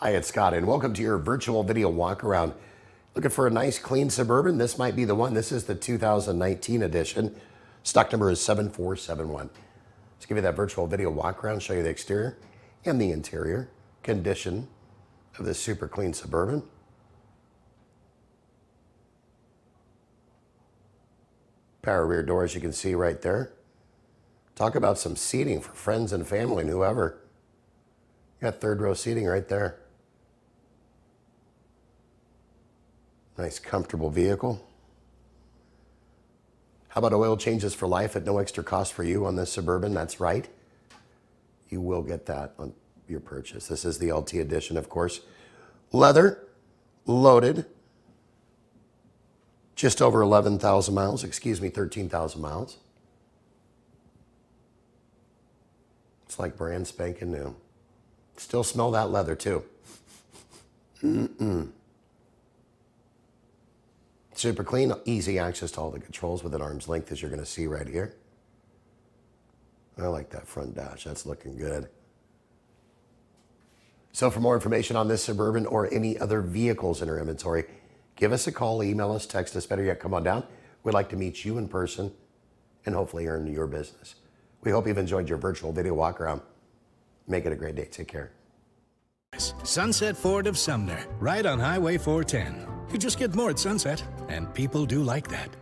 Hi, it's Scott, and welcome to your virtual video walk around. Looking for a nice, clean Suburban? This might be the one. This is the 2019 edition. Stock number is 7471. Let's give you that virtual video walk around, show you the exterior and the interior condition of this super clean Suburban. Power rear door, as you can see right there. Talk about some seating for friends and family and whoever. You got third row seating right there. Nice, comfortable vehicle. How about oil changes for life at no extra cost for you on this Suburban? That's right. You will get that on your purchase. This is the LT edition, of course. Leather, loaded. Just over 11,000 miles, 13,000 miles. It's like brand spanking new. Still smell that leather too. Super clean, easy access to all the controls within arm's length, as you're going to see right here. I like that front dash, that's looking good. So for more information on this Suburban or any other vehicles in our inventory, give us a call, email us, text us, better yet, come on down. We'd like to meet you in person and hopefully earn your business. We hope you've enjoyed your virtual video walk around. Make it a great day. Take care. Sunset Ford of Sumner, right on Highway 410. You just get more at Sunset, and people do like that.